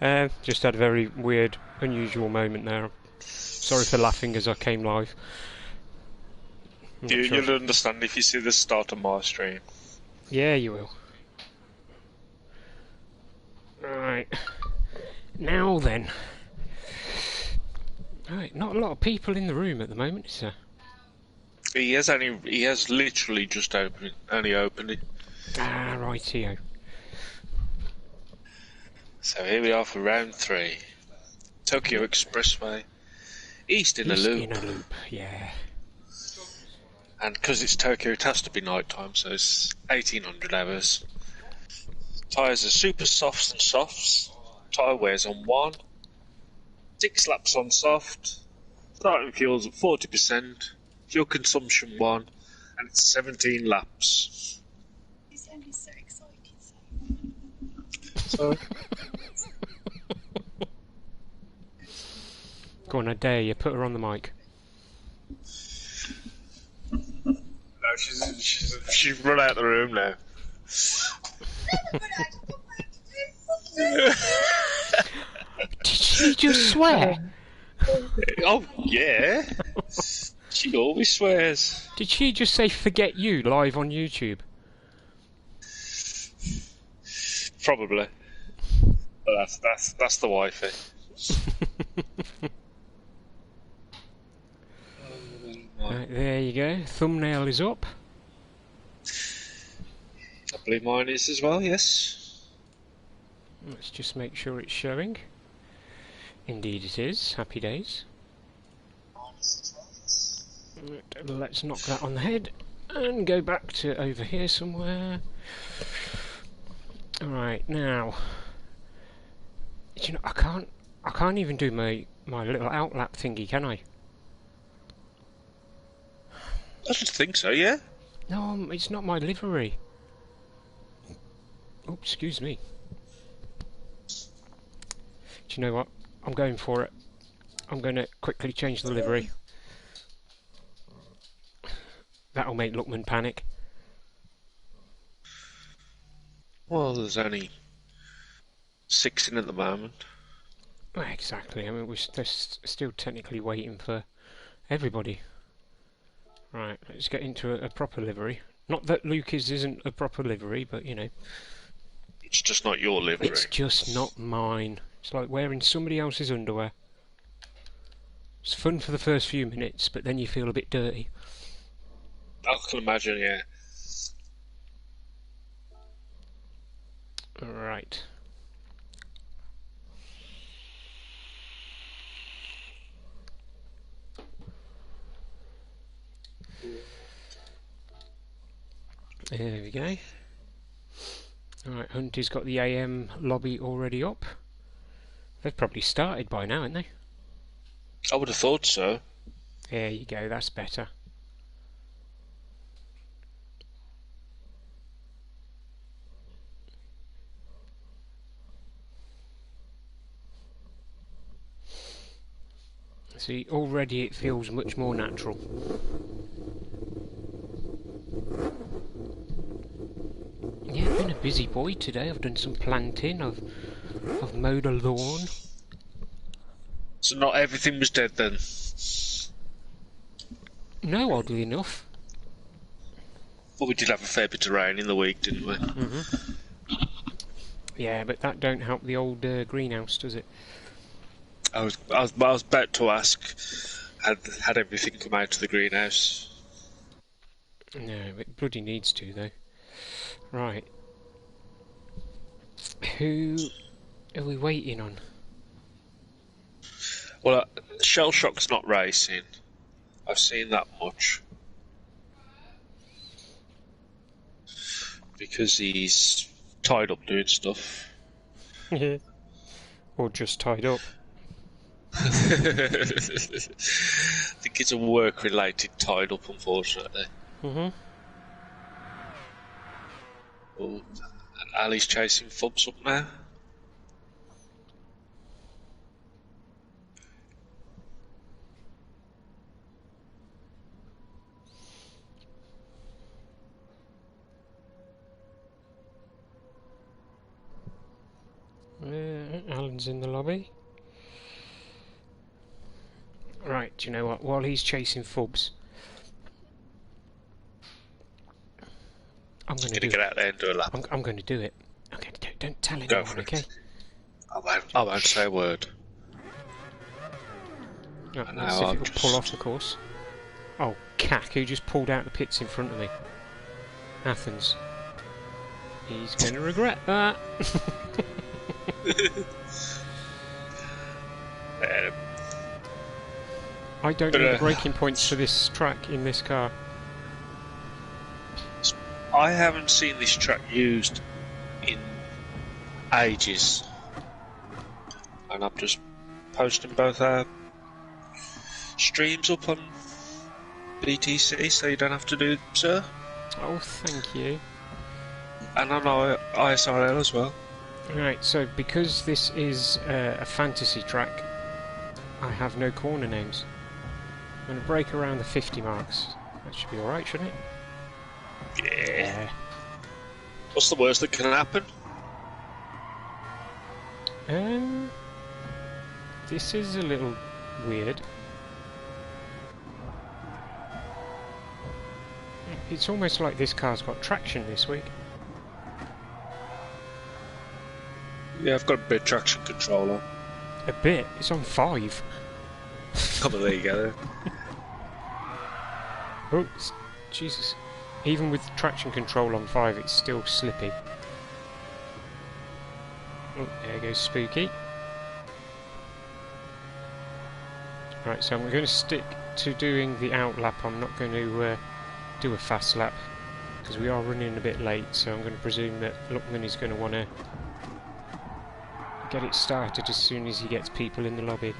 Just had a very weird, unusual moment there. Sorry for laughing as I came live. You'll understand if you see the start of my stream. Yeah, you will. Right. Now then. Right, not a lot of people in the room at the moment, is there? He has literally just only opened it. Ah, rightio. So here we are for round 3. Tokyo Expressway. East in a loop. East in a loop, yeah. And because it's Tokyo, it has to be night time, so it's 1800 hours. Tyres are super softs and softs. Tyre wears on 1. 6 laps on soft. Starting fuel's at 40%. Fuel consumption 1. And it's 17 laps. You sound so excited. So Go on, I dare you, put her on the mic. no, she's run out of the room now. Did she just swear? Oh yeah, she always swears. Did she just say "forget you" live on YouTube? Probably. But that's the wifey. Right, there you go. Thumbnail is up. I believe mine is as well. Yes. Let's just make sure it's showing. Indeed it is. Happy days. Right, let's knock that on the head and go back to over here somewhere. Alright, now. You know, I can't even do my little outlap thingy, can I? I just think so. Yeah. No, it's not my livery. Oh, excuse me. Do you know what? I'm going for it. I'm going to quickly change the livery. That'll make Lookman panic. Well, there's only 6 in at the moment. Well, exactly. I mean, they're still technically waiting for everybody. Right, let's get into a proper livery. Not that Lucas isn't a proper livery, but you know. It's just not your livery. It's just not mine. It's like wearing somebody else's underwear. It's fun for the first few minutes, but then you feel a bit dirty. I can imagine, yeah. Right. There we go. Alright, Hunty's got the AM lobby already up. They've probably started by now, haven't they? I would have thought so. There you go, that's better. See, already it feels much more natural. Yeah, I've been a busy boy today. I've done some planting, I've mowed a lawn. So not everything was dead then? No, oddly enough. Well, we did have a fair bit of rain in the week, didn't we? Mm-hmm. Yeah, but that don't help the old greenhouse, does it? I was about to ask, had everything come out of the greenhouse? No, it bloody needs to, though. Right. Who are we waiting on? Well, Shell Shock's not racing. I've seen that much. Because he's tied up doing stuff. Or just tied up. I think it's a work-related tied up, unfortunately. Mm-hmm. Oh, and Ali's chasing Fubs up now. Alan Athens in the lobby. Right, do you know what? While he's chasing Fubs, I'm going to do get it. out there and do a lap. I'm going to do it. I'm going to do it. Don't tell Go anyone, for okay? it. I won't say a word. Right, No, let's see if I'll it'll pull just- off the course. Oh, cack, who just pulled out the pits in front of me? Athens. He's going to regret that. Um, I don't But, know the braking points for this track in this car. I haven't seen this track used in ages, and I'm just posting both our streams up on Btcc, so you don't have to do it, sir. Oh, thank you. And on ISRL as well. Right, so because this is a fantasy track, I have no corner names. I'm going to brake around the 50 marks. That should be alright, shouldn't it? Yeah. What's the worst that can happen? This is a little weird. It's almost like this car's got traction this week. Yeah, I've got a bit of traction control on. A bit. It's on 5. Oh, well, there you go. Oh, Jesus. Even with traction control on 5, it's still slippy. Oh, there goes Spooky. Right, so I'm going to stick to doing the out lap. I'm not going to do a fast lap because we are running a bit late, so I'm going to presume that Luckman is going to want to get it started as soon as he gets people in the lobby.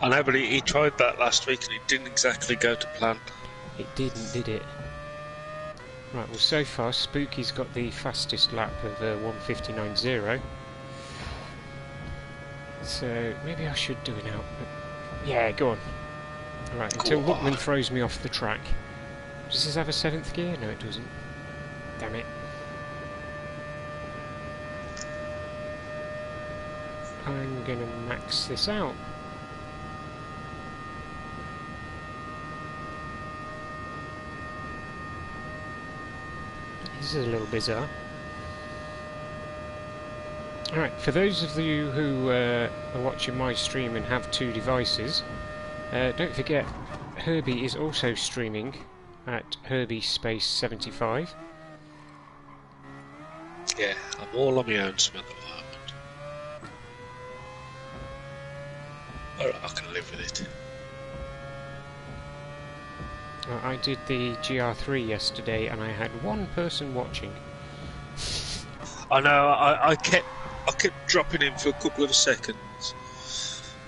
I know, but he tried that last week and it didn't exactly go to plan. It didn't, did it? Right, well, so far Spooky's got the fastest lap of 1:59.0. So maybe I should do it now. But yeah, go on. Right, until Go on. Luckman throws me off the track. Does this have a 7th gear? No, it doesn't. Damn it. I'm gonna max this out. This is a little bizarre. Alright, for those of you who are watching my stream and have 2 devices, don't forget Herbie is also streaming at Herbie Space 75. Yeah, I'm all on my own some at the moment. Alright, I can live with it. I did the GR3 yesterday and I had 1 person watching. I know, I kept dropping in for a couple of seconds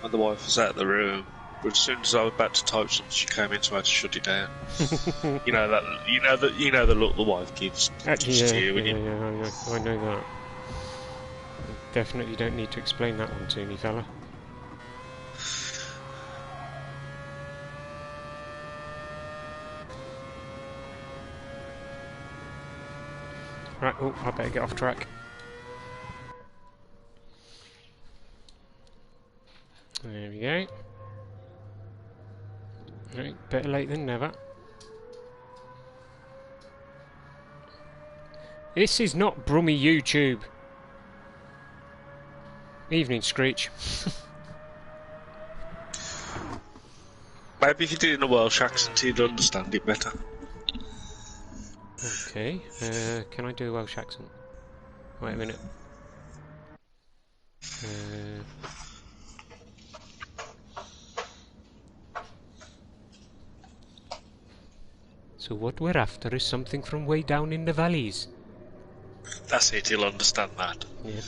and the wife was out of the room. But as soon as I was about to type something, she came in, so I had to shut it down. You know the look the wife gives to you when you. I know that. Definitely don't need to explain that one to me, fella. Right, oh, I better get off track. There we go. Right, better late than never. This is not Brummy YouTube. Evening, Screech. Maybe if you did it in a Welsh accent, you'd understand it better. Okay, can I do a Welsh accent? Wait a minute. So what we're after is something from way down in the valleys. That's it, you'll understand that. Yeah.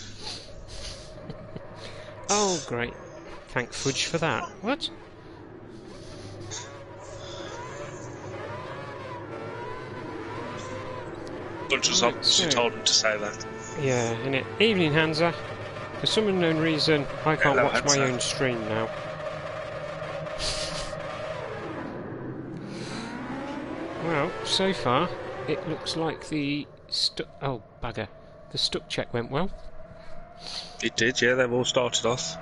Oh, great. Thank Fudge for that. What? Bunch of Right, zombies, you so- told him to say that. Yeah, innit? Evening, Hansa. For some unknown reason, I can't Hello, watch my Hansa. own stream now. Well, so far, it looks like the oh, bugger. The stuck check went well. It did, yeah, they've all started off.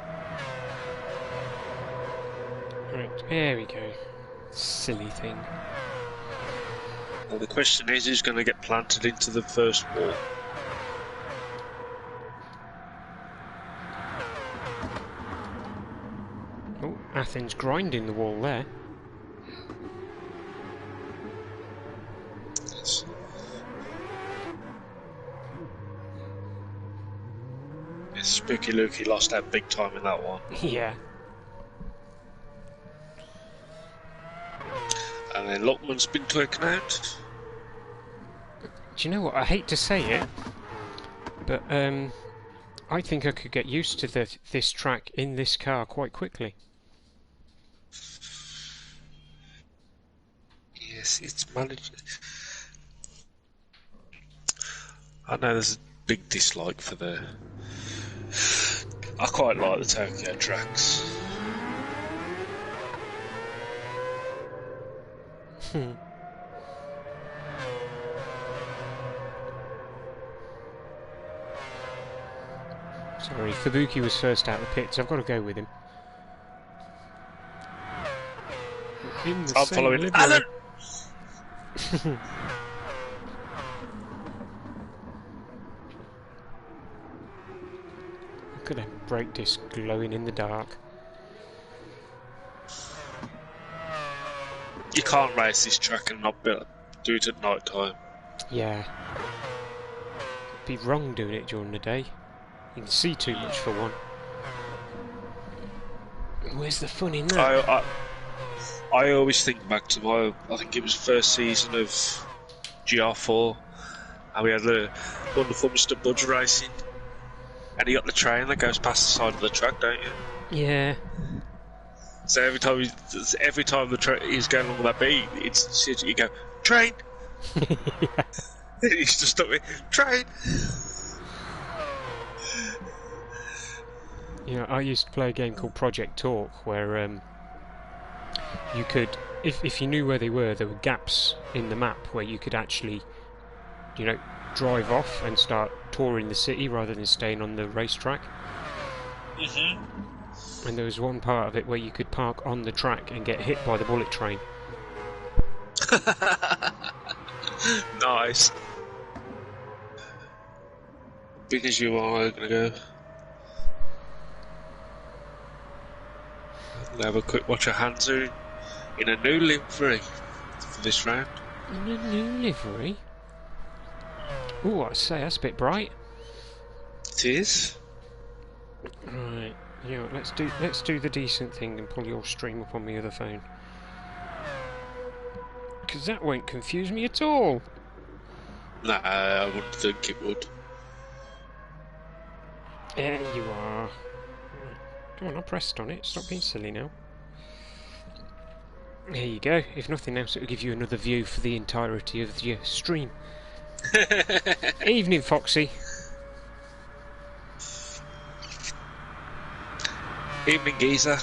Right, there we go. Silly thing. Now the question is, who's going to get planted into the first wall? Oh, Athens grinding the wall there. Yes. Yes, Spooky Lukey lost out big time in that one. Yeah. And then Lockman's been taken out. Do you know what? I hate to say it, but I think I could get used to this track in this car quite quickly. Yes, it's managed. I know there's a big dislike for the... I quite like the Tokyo tracks. Sorry, Fubuki was first out of the pits. I've got to go with him. In the I'm same following livery. Alan! Look at that brake disc glowing in the dark. You can't race this track and not do it at night time. Yeah. Be wrong doing it during the day. You can see too much for one. Where's the fun in that? I always think back to I think it was first season of GR4, and we had the wonderful Mr. Budge racing, and he got the train that goes past the side of the track, don't you? Yeah. So every time the train is going along that beat, you go train. Yeah. He's just stuck with train. You know, I used to play a game called Project Talk where you could, if you knew where they were gaps in the map where you could actually, you know, drive off and start touring the city rather than staying on the racetrack. And there was one part of it where you could park on the track and get hit by the bullet train. Nice. Big as you are, I'm gonna go. We'll have a quick watch of Hansu in a new livery for this round. In a new livery? Ooh, I say, that's a bit bright. It is. Right, you know, let's do the decent thing and pull your stream up on the other phone. Because that won't confuse me at all. Nah, I wouldn't think it would. There you are. Right. Come on, I pressed on it. Stop being silly now. There you go. If nothing else, it'll give you another view for the entirety of your stream. Evening, Foxy. Evening, geezer.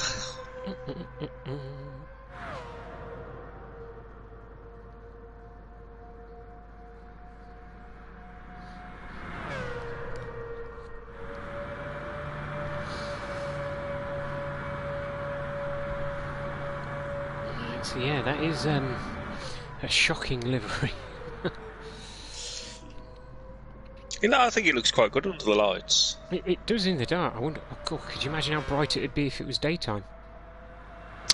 So yeah, that is a shocking livery. You know, I think it looks quite good under the lights. It does in the dark. I wonder. Oh God, could you imagine how bright it'd be if it was daytime?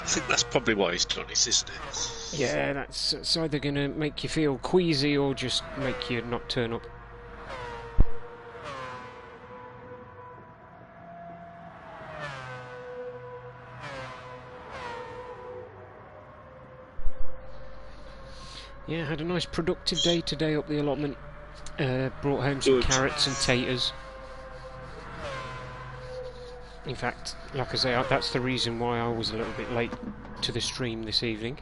I think that's probably why he's done it, isn't it? Yeah, that's either going to make you feel queasy or just make you not turn up. Yeah, had a nice productive day today up the allotment. Brought home some carrots and taters. In fact, like I say, that's the reason why I was a little bit late to the stream this evening.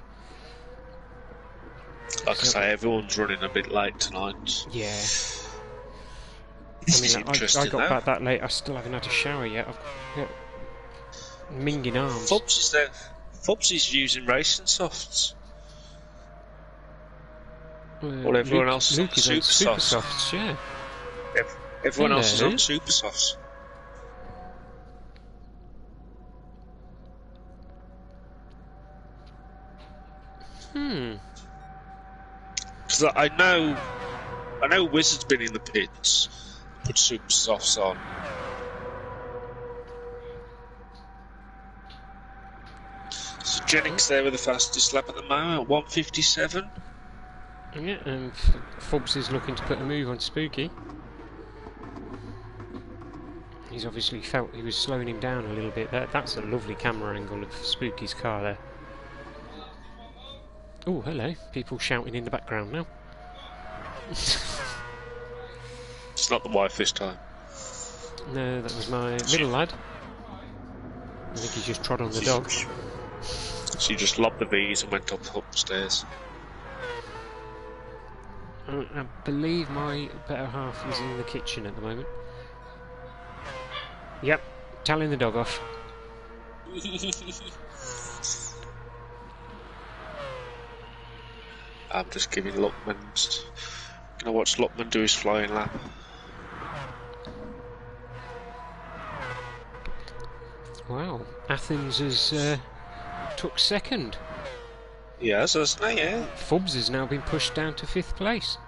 Like I say, everyone's running a bit late tonight. Yeah. This I is mean, interesting, I got though. back that late, I still haven't had a shower yet. I've got minging arms. Fubs is there. Fubs is using racing softs. Well, everyone else is on Luke is on super super softs. softs, yeah. Everyone else is Hello. on super softs. Because I know Wizard's been in the pits, put super softs on. So Jennings there with the fastest lap at the moment, 1:57. Yeah, and Fubs is looking to put a move on Spooky. He's obviously felt he was slowing him down a little bit there. That's a lovely camera angle of Spooky's car there. Oh, hello. People shouting in the background now. It's not the wife this time. No, that was my middle lad. I think he just trod on the dog. She just lobbed the V's and went upstairs. I believe my better half is in the kitchen at the moment. Yep, telling the dog off. I'm just giving Luckman's... Gonna watch Luckman do his flying lap. Wow, Athens has took second. Yes, hasn't he? Yeah. Fubs has now been pushed down to 5th place.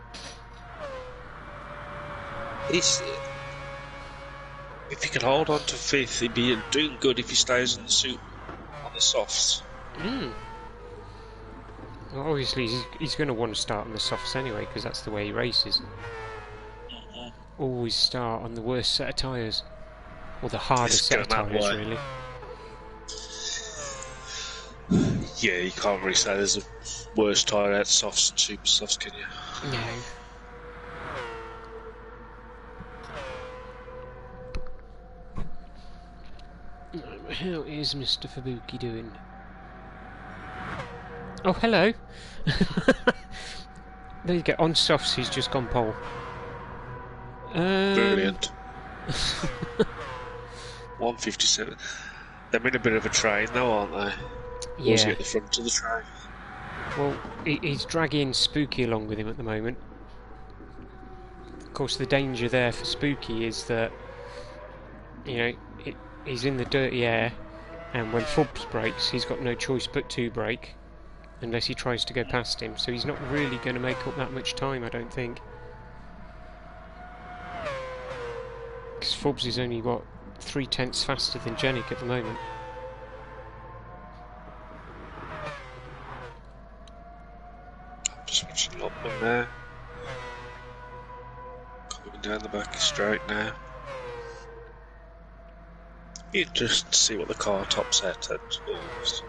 If he can hold on to 5th, he'd be doing good if he stays in the suit on the softs. Well, obviously, he's going to want to start on the softs anyway, because that's the way he races. Always start on the worst set of tyres. Or the hardest set of tyres, really. Yeah, you can't really say there's a worse tyre out softs and super softs, can you? No. How is Mr. Fubuki doing? Oh, hello! There you go, on softs he's just gone pole. Brilliant. 1:57. They're in a bit of a train though, aren't they? Yeah. Or is he at the front of the train? Well, he's dragging Spooky along with him at the moment. Of course, the danger there for Spooky is that, you know, he's in the dirty air, and when Fubs brakes, he's got no choice but to brake, unless he tries to go past him. So he's not really going to make up that much time, I don't think. Because Fubs is only, what, 3/10 faster than Jenik at the moment. I'm just watching Lopman there. Coming down the back straight now. You just see what the car tops out at almost.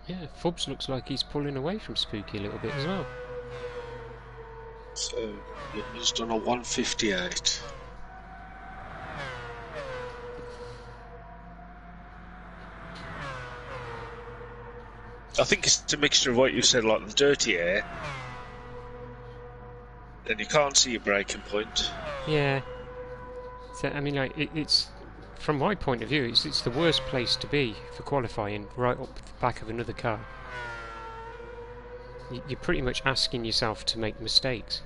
Yeah, Fubs looks like he's pulling away from Spooky a little bit as well. So, he's done a 1:58. I think it's a mixture of what you said, like the dirty air, then you can't see your braking point. Yeah. So, I mean, like, it's from my point of view, it's the worst place to be for qualifying, right up the back of another car. You're pretty much asking yourself to make mistakes.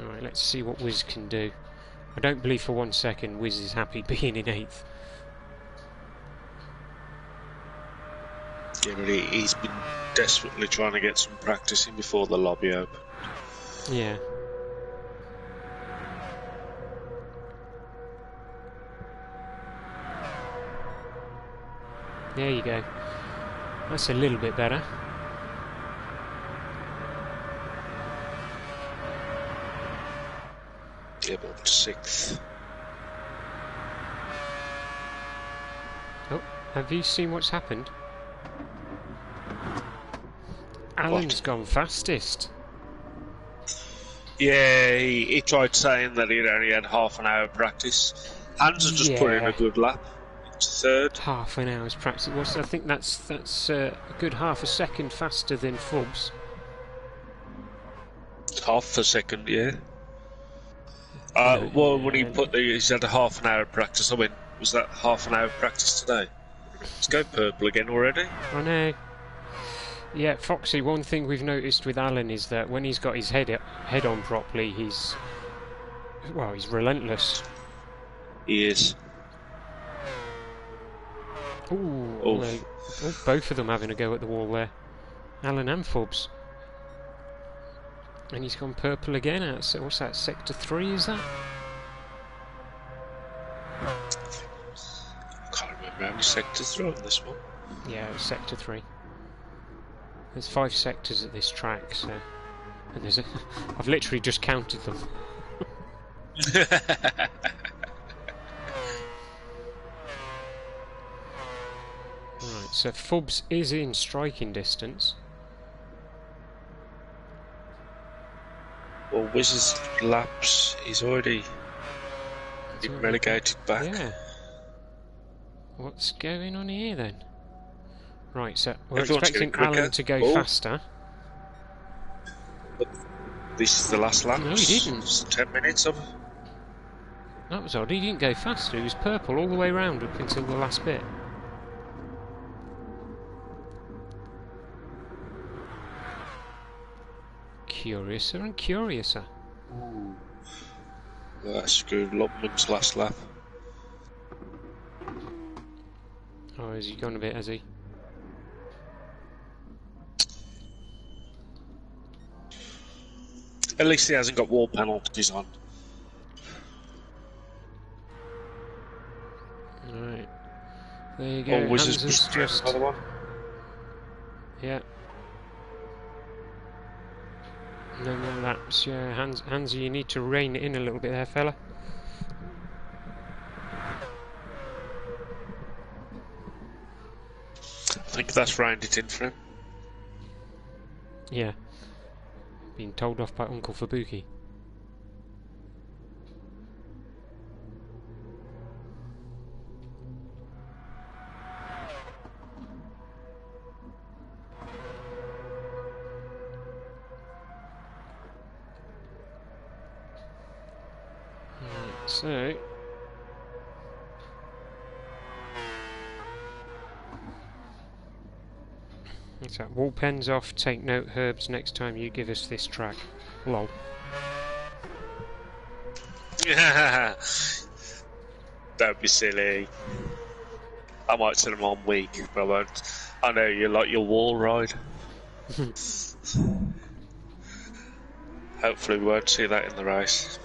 Alright, let's see what Wiz can do. I don't believe for 1 second Wiz is happy being in 8th. Yeah, but he's been desperately trying to get some practice in before the lobby opened. Yeah. There you go. That's a little bit better. Yeah, but 6th. Oh, have you seen what's happened? Alan's gone fastest. Yeah, he tried saying that he'd only had half an hour practice. Hans has just put in a good lap into 3rd. Half an hour's practice. I think that's a good half a second faster than Fubs. Half a second, yeah. Well, when he he's had a half an hour of practice, I went, was that half an hour of practice today? Let's go purple again already. I know. Yeah, Foxy, one thing we've noticed with Alan is that when he's got his head on properly, Well, he's relentless. He is. Ooh, Oh, both of them having a go at the wall there. Alan and Forbes. And he's gone purple again. So what's that? Sector 3 is that? I can't remember how many sectors are on this one. Yeah, it's Sector 3. There's 5 sectors at this track, so... And there's a... I've literally just counted them. Right, so Forbes is in striking distance. Well, Wiz's laps, he's already been relegated back. Yeah. What's going on here then? Right, so we're Everyone's expecting getting quicker. Alan to go faster. But this is the last lap. No, he didn't. Just 10 minutes of. That was odd. He didn't go faster. He was purple all the way round up until the last bit. Curiouser and curiouser. Ooh. That screwed Lopman's last lap. Oh, has he gone a bit, has he? At least he hasn't got wall penalties on. Right. There you go. Oh, Hans has just... another one. Yeah. No more laps. Yeah, Hansi, you need to rein it in a little bit there, fella. I think that's reined it in for him. Yeah. Being told off by Uncle Fabuki. Right, so... What's that? Wall pens off, take note, Herbs, next time you give us this track. Lol. Don't be silly. I might send them on week, but I won't. I know you like your wall ride. Hopefully we won't see that in the race.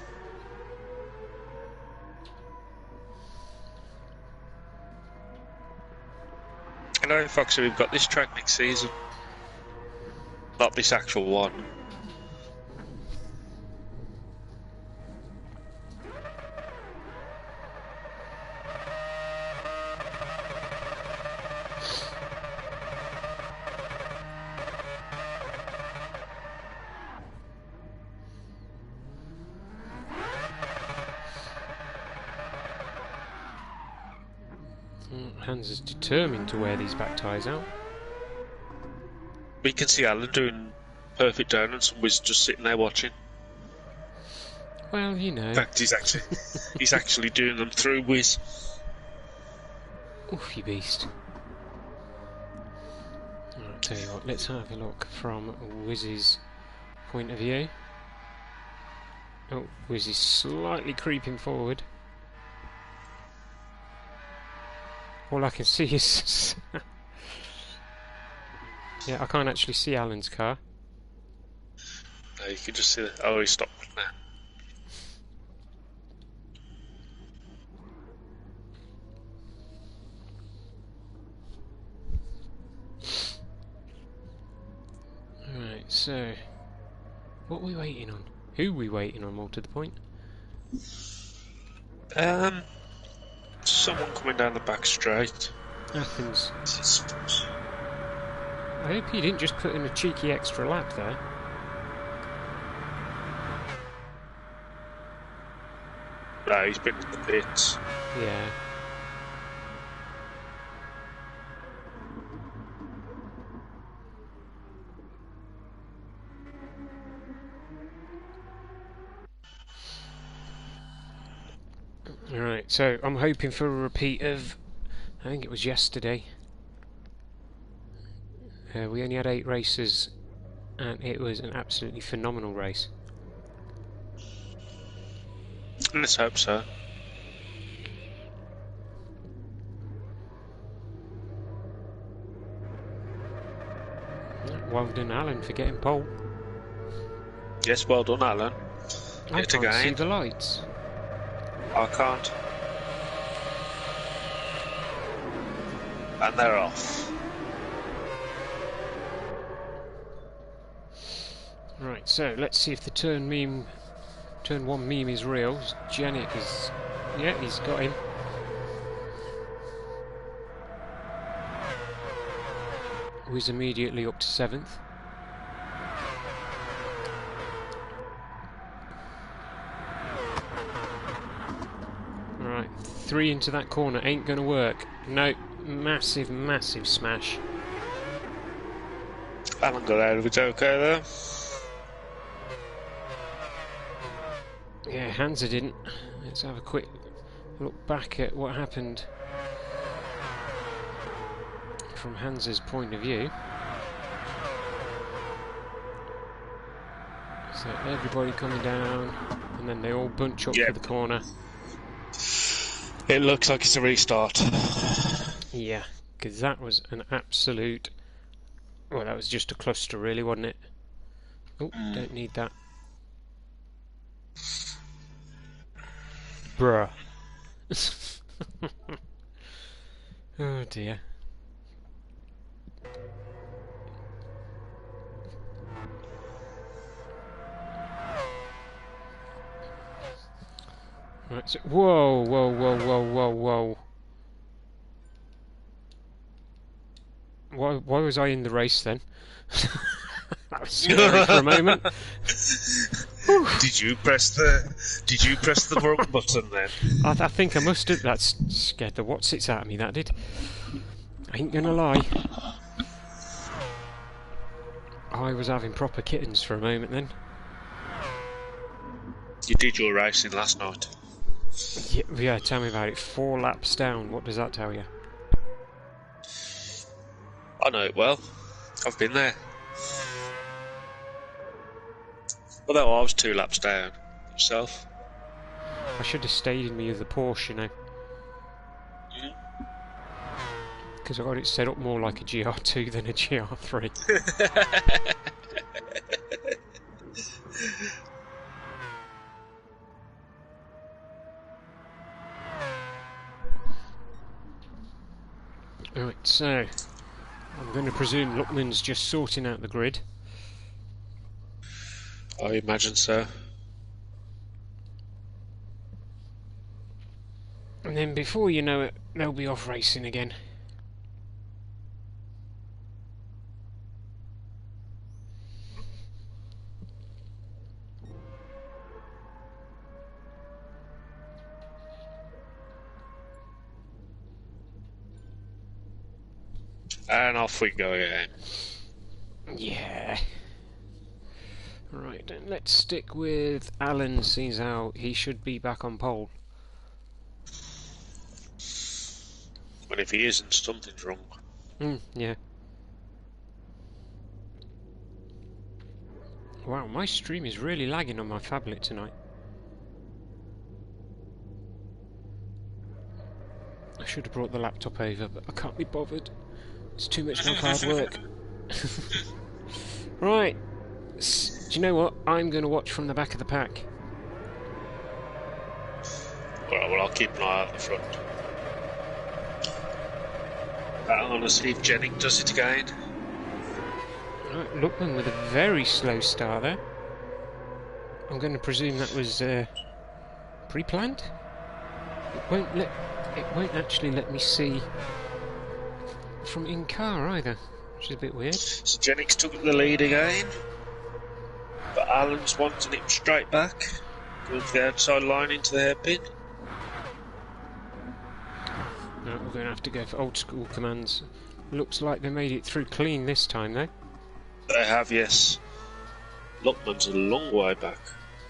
You know, Foxy, we've got this track next season. Not this actual one. Hans is determined to wear these back tyres out. We can see Alan doing perfect donuts and Wiz just sitting there watching. Well, you know. In fact, he's actually doing them through Wiz. Oof, you beast. I'll tell you what, let's have a look from Wiz's point of view. Oh, Wiz is slightly creeping forward. All I can see is... yeah, I can't actually see Alan's car. No, you can just see that. Oh, he stopped now. Right, so... What are we waiting on? Who are we waiting on, more to the point? Someone coming down the back straight. Athens. I hope he didn't just put in a cheeky extra lap there. No, he's been in the pits. Yeah. Alright, so I'm hoping for a repeat of, I think it was yesterday. We only had 8 races and it was an absolutely phenomenal race. Let's hope so. Well done, Alan, for getting pole. Yes, well done, Alan. I Yet can't see again. the lights. I can't. And they're off. Right, so let's see if the turn one meme is real. Janik is, yeah, he's got him. Who's immediately up to 7th. Right, 3 into that corner, ain't gonna work. No, massive, massive smash. Alan got out of it okay there. Yeah, Hansa didn't. Let's have a quick look back at what happened from Hansa's point of view. So everybody coming down, and then they all bunch up for the corner. It looks like it's a restart. Yeah, because that was an absolute... Well, that was just a cluster really, wasn't it? Oh, don't need that. Bruh. Oh dear. Right, so, whoa, whoa, whoa, whoa, whoa, whoa. Why was I in the race then? That was scary for a moment. Did you press the wrong button then? I think I must have. That scared the whatsits out of me, that did. I ain't gonna lie. I was having proper kittens for a moment then. You did your racing last night. Yeah, tell me about it. 4 laps down, what does that tell you? I know it well. I've been there. Although I was 2 laps down myself. I should have stayed in me of the Porsche, you know. Because I got it set up more like a GR2 than a GR3. Right, so I'm going to presume Luckman's just sorting out the grid. I imagine so. And then before you know it, they'll be off racing again. And off we go again. Yeah. Right, then let's stick with Alan. Sees how he should be back on pole. But if he isn't, something's wrong. Yeah. Wow, my stream is really lagging on my phablet tonight. I should have brought the laptop over, but I can't be bothered. It's too much like hard work. Right. Do you know what? I'm going to watch from the back of the pack. Well, I'll keep an eye out the front. I want to see if Jennings does it again. Right, Luckman with a very slow start there. I'm going to presume that was pre-planned. It won't actually let me see from in car either, which is a bit weird. So Jennings took the lead again, but Alan's wanting him straight back, going to the outside line into the hairpin. No, we're going to have to go for old school commands. Looks like they made it through clean this time though. They have, yes. Luckman's a long way back.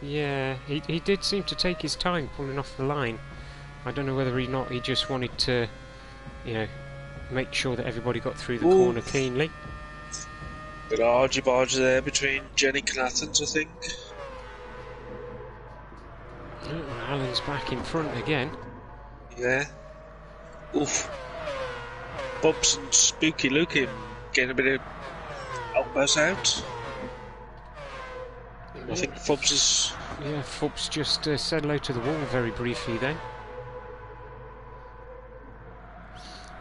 Yeah, he did seem to take his time pulling off the line. I don't know whether or not he just wanted to, you know, make sure that everybody got through the corner cleanly. Bit of argy-bargy there between Jennings and Athens, I think. Alan's back in front again. Yeah. Oof. Bubs and Spooky Lukey getting a bit of elbows out. I think Fubs is... Yeah, Fubs just said hello to the wall very briefly then.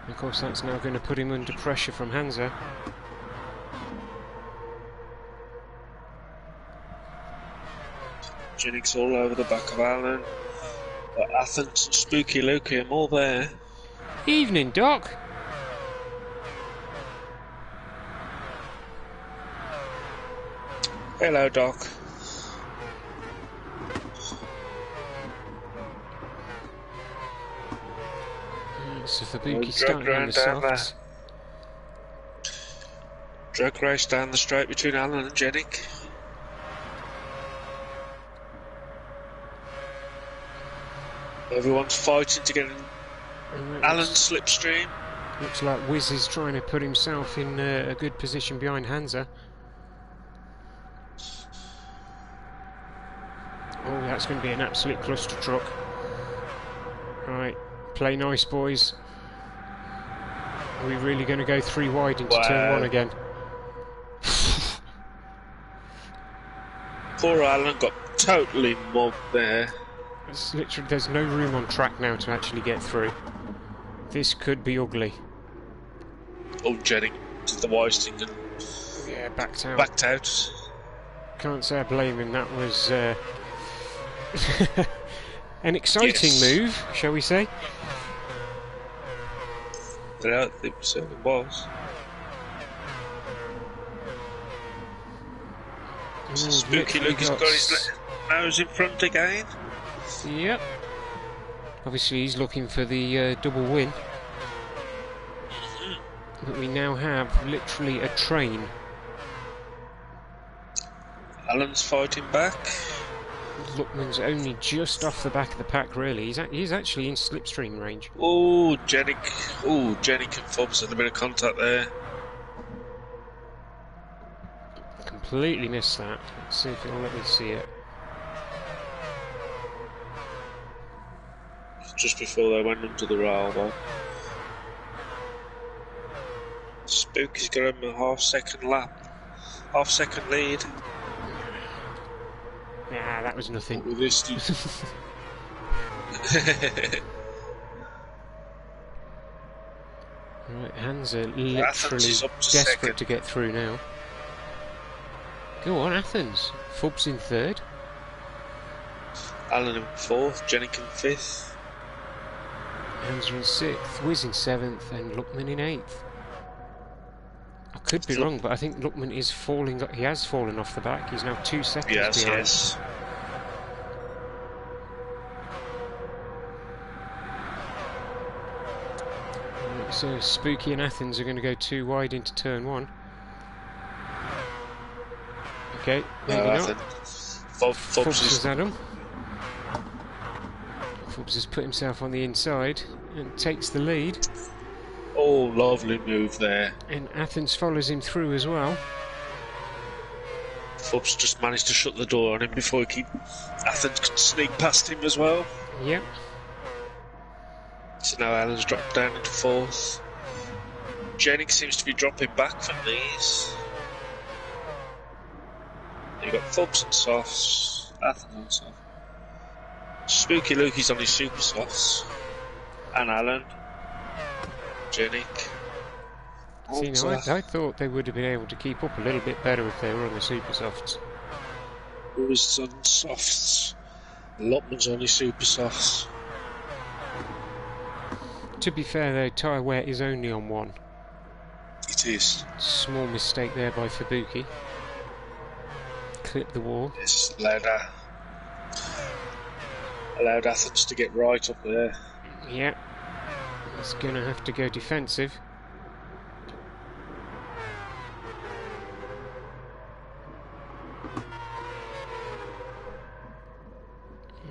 Of course, that's now going to put him under pressure from Hansa. Jennings all over the back of Alan. But Athens and Spooky Lukey are all there. Evening, Doc. Hello, Doc. So Fabuki starting on the softs. Drag race down the straight between Alan and Jennings. Everyone's fighting to get in Alan's slipstream. Looks like Wiz is trying to put himself in a good position behind Hansa. Oh, that's going to be an absolute cluster truck. Right, play nice, boys. Are we really going to go 3 wide into turn 1 again? Poor Alan got totally mobbed there. It's literally, there's no room on track now to actually get through. This could be ugly. Oh, Jennings did the wise thing and Yeah, backed out. backed out. Can't say I blame him. That was an exciting Yes. move, shall we say? Yeah, it certainly was. Spooky literally Lucas got his nose in front again. Yep. Obviously he's looking for the double win. But we now have literally a train. Alan's fighting back. Luckman's only just off the back of the pack, really. He's actually in slipstream range. Oh, Jennings. Oh, Jennings and Fubs had a bit of contact there. Completely missed that. Let's see if it'll let me see it. Just before they went onto the rail, though. Spooky's got him a half-second lead. Nah, that was nothing. With this, Right, Hansa literally Athens is up to desperate second. to get through now. Go on, Athens. Fubs in 3rd. Alan in 4th, Jennings in 5th. Hansa in 6th, Wiz in 7th, and Luckman in 8th. I could be wrong, but I think Luckman is falling. He has fallen off the back. He's now 2 seconds Yes, behind. yes. Right, so Spooky and Athens are going to go 2 wide into turn 1. Okay, maybe not. Fubs Fubs is has had him. Fubs has put himself on the inside and takes the lead. oh, lovely move there. And Athens follows him through as well. Fubs just managed to shut the door on him before Athens could sneak past him as well. Yep. So now Alan's dropped down into 4th. Jennings seems to be dropping back from these. You've got Fubs and Softs, Athens on soft. Spooky Lukey's on his super softs. And Alan. Jennings. See, now, I thought they would have been able to keep up a little bit better if they were on the super softs. Who's on softs? Lotman's on his super softs. To be fair though, tyre wear is only on 1. It is. Small mistake there by Fabuki. Clip the wall. Yes, allowed Athens to get right up there. Yep. He's going to have to go defensive.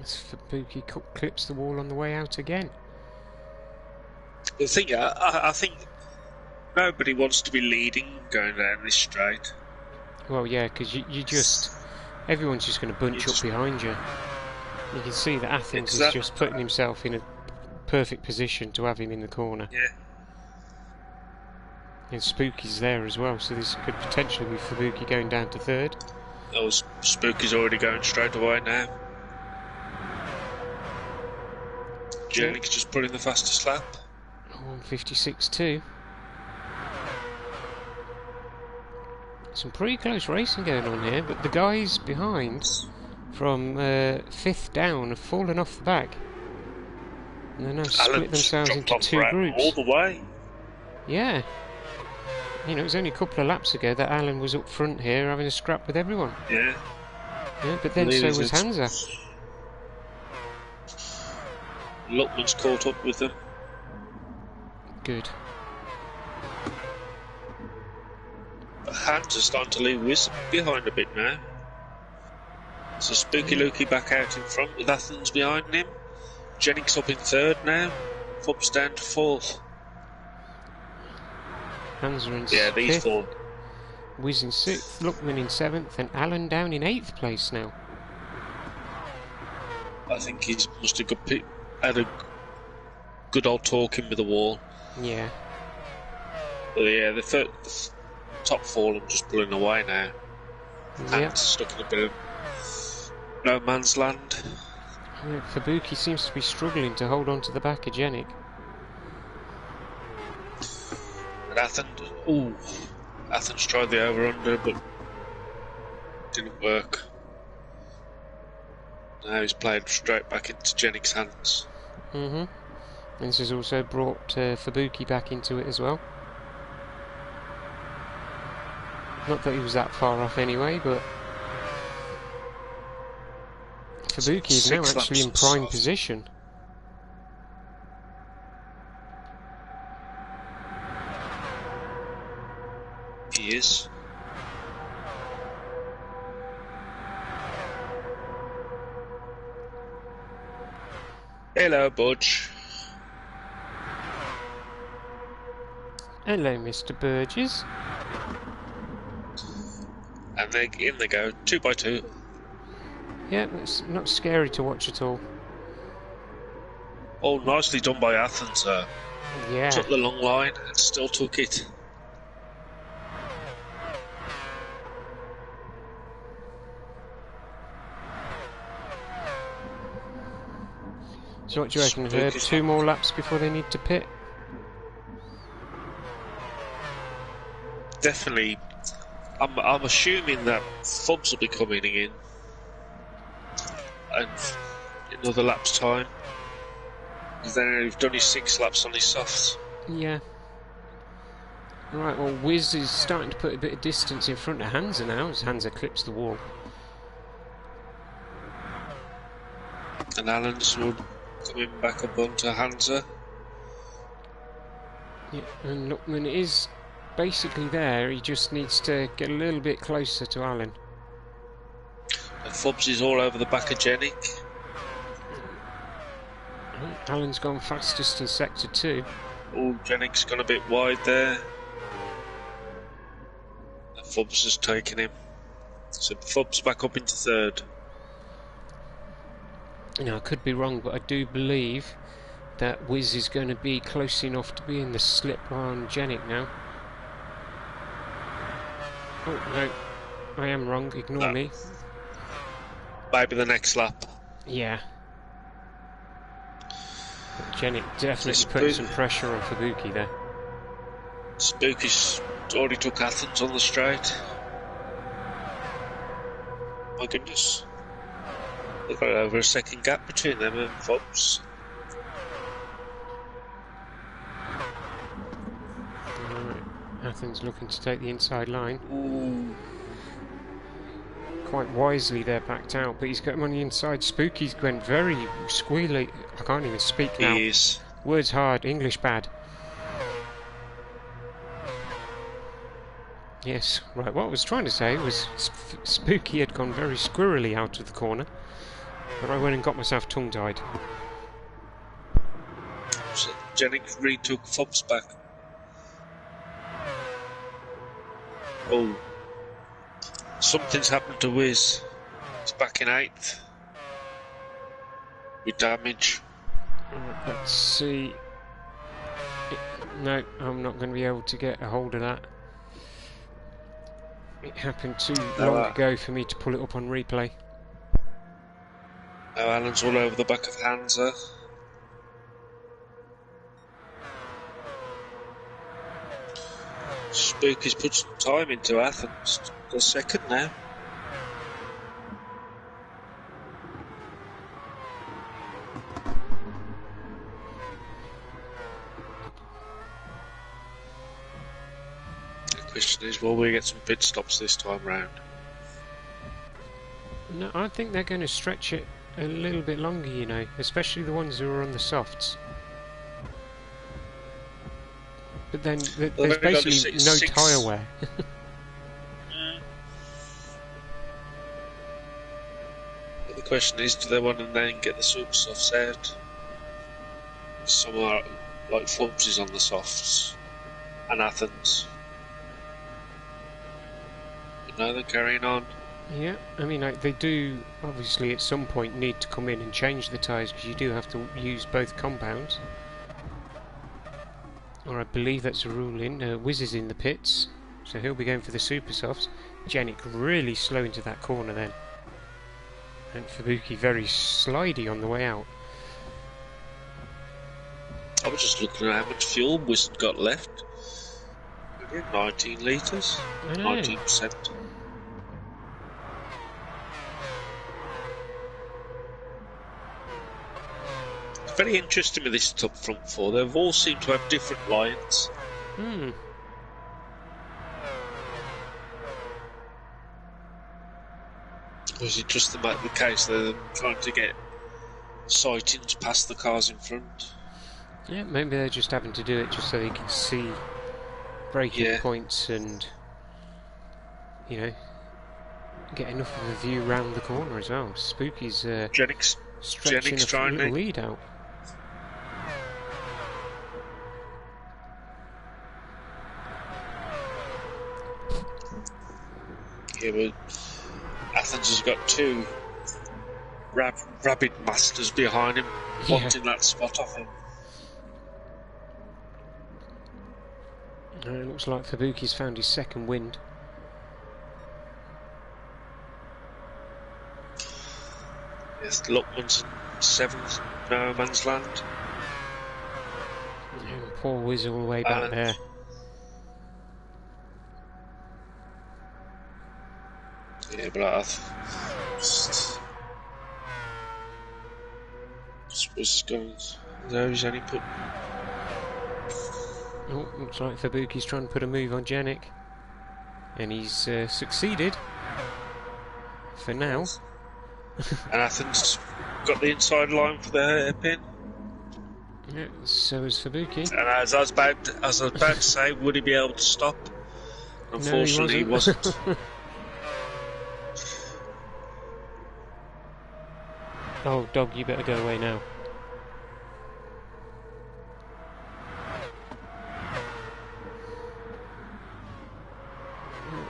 As Fabuki clips the wall on the way out again. The thing, I think nobody wants to be leading going down this straight. Well, yeah, because you just... Everyone's just going to bunch up behind you. You can see that Athens It's is that. just putting himself in a perfect position to have him in the corner. Yeah. And Spooky's there as well, so this could potentially be Fubuki going down to third. Oh, Spooky's already going straight away now. Jennings just put in the fastest lap. 1:56.2. Some pretty close racing going on here, but the guys behind from 5th down have fallen off the back. And they're now split Allen's themselves dropped into off 2 groups. all the way. Yeah. You know, it was only a couple of laps ago that Allen was up front here having a scrap with everyone. Yeah. Yeah, but then so was Hansa. Luckman's caught up with them. Good. But Hans is starting to leave Wiz behind a bit now. So Spooky Lukey back out in front with Athens behind him. Jennings up in third now. Fub's down to fourth. Hansa in Yeah, these 5th, four. Wiz in 6th, Luckman in 7th, and Allen down in 8th place now. I think he must have had a good old talking with the wall. Yeah. But yeah, the top four are just pulling away now. Yep. Hans stuck in a bit of no man's land. Yeah, Fubuki seems to be struggling to hold on to the back of Jenik. And Athens tried the over-under, but didn't work. Now he's played straight back into Jennings' hands. And this has also brought Fubuki back into it as well. Not that he was that far off anyway, but Fubuki is now actually in prime position. He is. Hello, Budge. Hello, Mr. Burgess. And in they go, 2 by 2. Yeah, it's not scary to watch at all. Oh, nicely done by Athens. Yeah. Took the long line and still took it. So what do you reckon? Herb? 2 more laps before they need to pit? Definitely. I'm assuming that Fubs will be coming in and another lap's time. Because then he's done his 6 laps on his softs. Yeah. Right, well, Wiz is starting to put a bit of distance in front of Hansa now, as Hansa clips the wall. And Allen's will coming back up onto Hansa. Yeah, and Luckman is basically there, he just needs to get a little bit closer to Allen. And Fubs is all over the back of Jenik. Right, Allen's gone fastest in sector 2. Oh, Jenik's gone a bit wide there. And Fubs has taken him. So Fubs back up into third. Now, I could be wrong, but I do believe that Wiz is going to be close enough to be in the slip on Jenik now. Oh, no. I am wrong. Ignore me. Maybe the next lap. Yeah. Jenik definitely putting some pressure on Fubuki there. Spooky's already took Athens on the straight. My goodness. They've got over a second gap between them and Fubs. Right. Athens looking to take the inside line. Ooh. Quite wisely they're backed out, but he's got him on the inside. Spooky's going very squealy. I can't even speak now. He is. Words hard, English bad. Yes, right, what I was trying to say was Spooky had gone very squirrely out of the corner, but I went and got myself tongue-tied. So Jenik retook Fubs back. Oh. Something's happened to Wiz. He's back in 8th. with damage. Right, let's see. No, I'm not going to be able to get a hold of that. It happened too long ago for me to pull it up on replay. Now Alan's all over the back of Hansa. Spooky's put some time into Athens. Got second now. The question is, will we get some pit stops this time round? No, I think they're going to stretch it a little bit longer, you know, especially the ones who are on the softs. But then there's basically no tyre wear. But the question is, do they want to then get the super softs out? Some are like Flumps is on the softs, and Athens. But no, they're carrying on. Yeah, I mean, they do obviously at some point need to come in and change the tyres because you do have to use both compounds. Or I believe that's a rule in. Wiz is in the pits, so he'll be going for the super softs. Janik really slow into that corner then. And Fubuki very slidey on the way out. I was just looking at how much fuel Wiz got left. 19 litres. 19%. Very interesting with this top front four. They've all seemed to have different lines. Hmm. Or is it just the case they're trying to get sightings past the cars in front? Yeah, maybe they're just having to do it just so they can see braking points and, you know, get enough of a view round the corner as well. Spooky's stretching a little lead out. Yeah, but Athens has got two rabid masters behind him, wanting that spot off him. It looks like Fubuki's found his second wind. Yes, Luckman's in seventh, no man's land. And poor Wiz all the way back there. Yeah, but I was going. No, he's only put. Oh, looks like Fubuki's trying to put a move on Janik. And he's succeeded. For now. And Athens got the inside line for the hairpin. Yeah, so is Fubuki. And as I was about to say, would he be able to stop? Unfortunately, he wasn't. Oh, dog, you better go away now.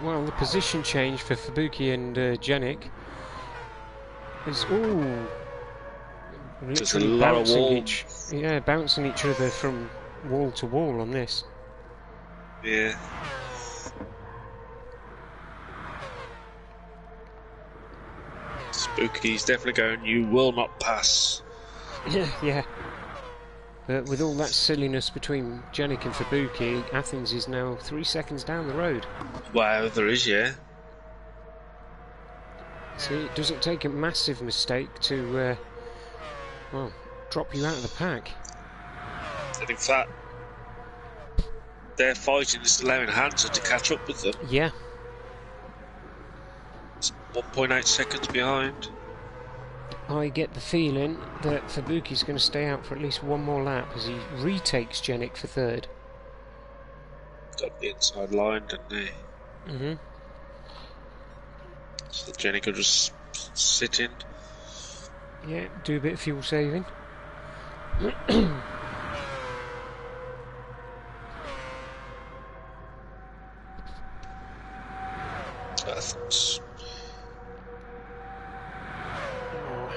Well, the position change for Fubuki and Janik is literally bouncing each other from wall to wall on this. Yeah. Spooky's definitely going, you will not pass. Yeah. But with all that silliness between Janik and Fubuki, Athens is now 3 seconds down the road. Wow, there is, yeah. See, it doesn't take a massive mistake to, well, drop you out of the pack. And in fact, their fighting is allowing Hansa to catch up with them. Yeah. It's 1.8 seconds behind. I get the feeling that Fubuki's going to stay out for at least one more lap as he retakes Janik for third. Got the inside line, didn't he? Mm-hmm. So Janik will just sit in. Yeah, do a bit of fuel saving.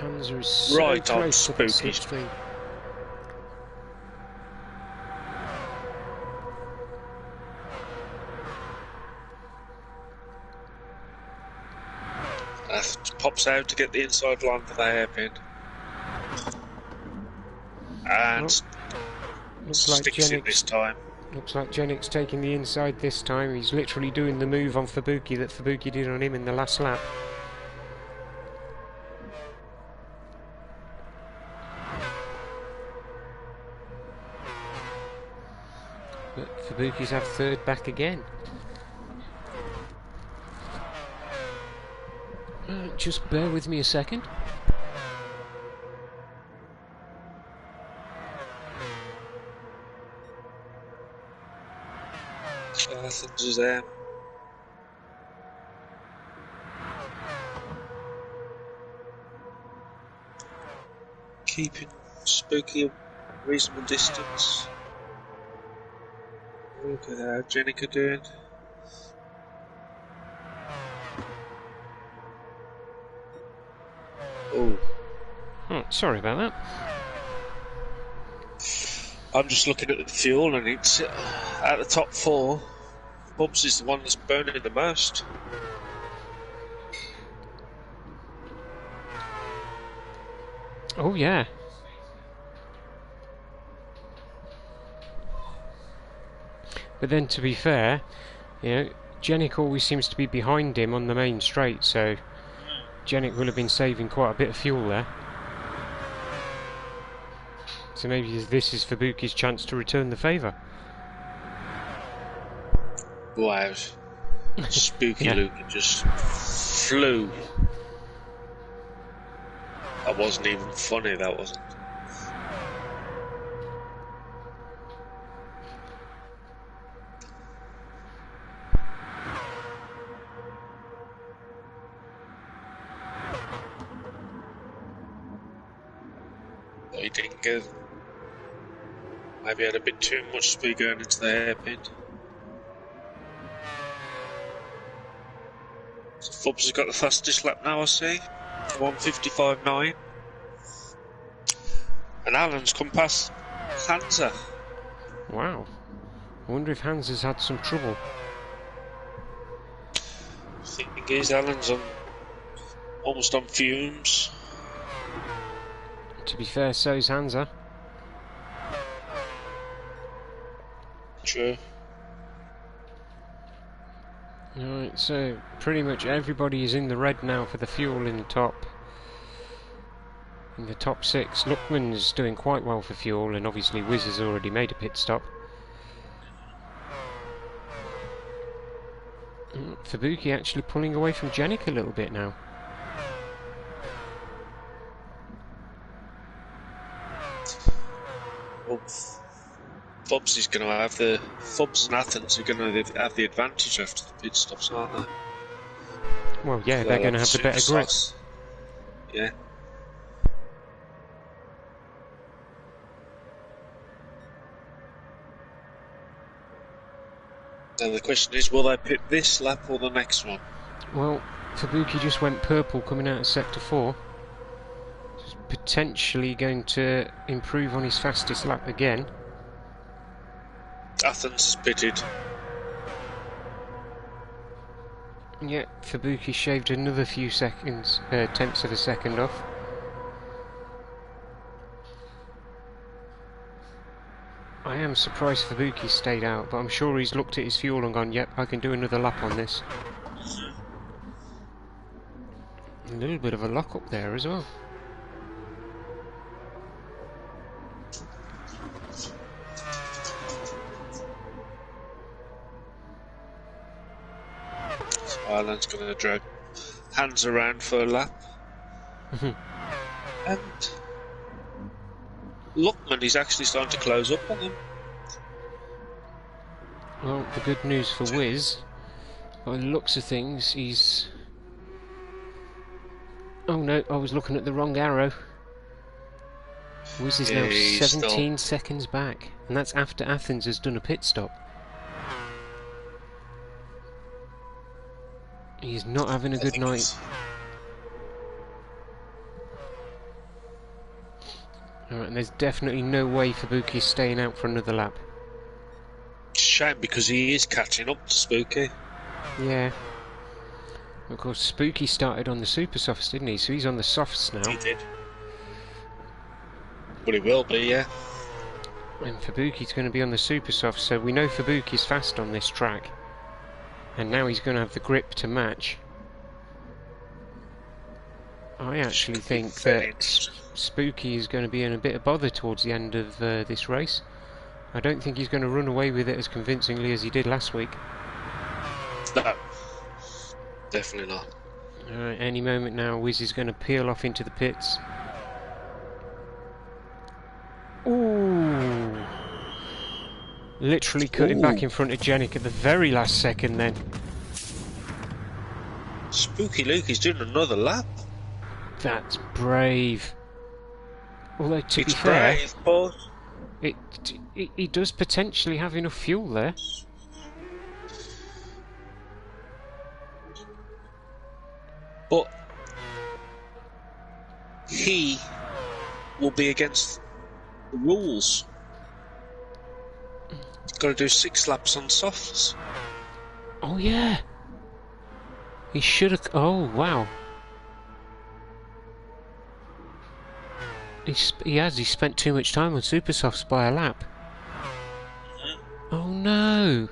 Hansa is so Right on close to that Spooky. slipstream. Pops out to get the inside line for the hairpin. And Looks like sticks it this time. Looks like Jenic's taking the inside this time. He's literally doing the move on Fubuki that Fubuki did on him in the last lap. But Fubuki's have third back again. Just bear with me a second. Athens is there. Keeping Spooky a reasonable distance. Look at how Jenica doing. Oh. Sorry about that. I'm just looking at the fuel and it's at the top four. Bubs is the one that's burning the most. Oh yeah. But then to be fair, you know, Jenik always seems to be behind him on the main straight, so Jenik will have been saving quite a bit of fuel there. So maybe this is Fubuki's chance to return the favour. Wow. Spooky Yeah. Luke just flew. That wasn't even funny, that wasn't. He didn't go. Maybe had a bit too much speed going into the hairpin. So Fubs has got the fastest lap now, I see. 1:55.9. And Alan's come past Hansa. Wow. I wonder if Hans has had some trouble. I think Alan's almost on fumes. To be fair, so's Hansa. True. Alright, so pretty much everybody is in the red now for the fuel in the top. In the top six, Luckman's doing quite well for fuel, and obviously Wiz has already made a pit stop. Fubuki actually pulling away from Jenik a little bit now. Well, Fubs is going to have the... Fubs and Athens are going to have the advantage after the pit stops, aren't they? Well, yeah, they're going to have the better grip. Yeah. Now the question is, will they pit this lap or the next one? Well, Fubuki just went purple coming out of Sector 4. He's potentially going to improve on his fastest lap again. Athens is pitted. Yeah, Fubuki shaved another few seconds, tenths of a second off. I am surprised Fubuki stayed out, but I'm sure he's looked at his fuel and gone, yep, I can do another lap on this. A little bit of a lock up there as well. So Ireland's going to drag hands around for a lap. And Luckman is actually starting to close up on them. Well, the good news for Wiz, by the looks of things, he's... Oh no, I was looking at the wrong arrow. Wiz is now 17 seconds back, and that's after Athens has done a pit stop. He's not having a good night. Alright, and there's definitely no way Fubuki's staying out for another lap. Shame because he is catching up to Spooky. Yeah. Of course, Spooky started on the super softs, didn't he? So he's on the softs now. He did. But he will be, yeah. And Fubuki's going to be on the super softs, so we know Fubuki's fast on this track. And now he's going to have the grip to match. I actually think that Spooky is going to be in a bit of bother towards the end of this race. I don't think he's going to run away with it as convincingly as he did last week. No. Definitely not. Any moment now, Wiz is going to peel off into the pits. Ooh! Literally cut him back in front of Jenik at the very last second then. Spooky Luke is doing another lap. That's brave. Although, to be It's fair, brave, but he does potentially have enough fuel there. he will be against the rules. He's got to do 6 laps on softs. Oh yeah. He should have. Oh wow. He has. He spent too much time on super softs by a lap. Oh no.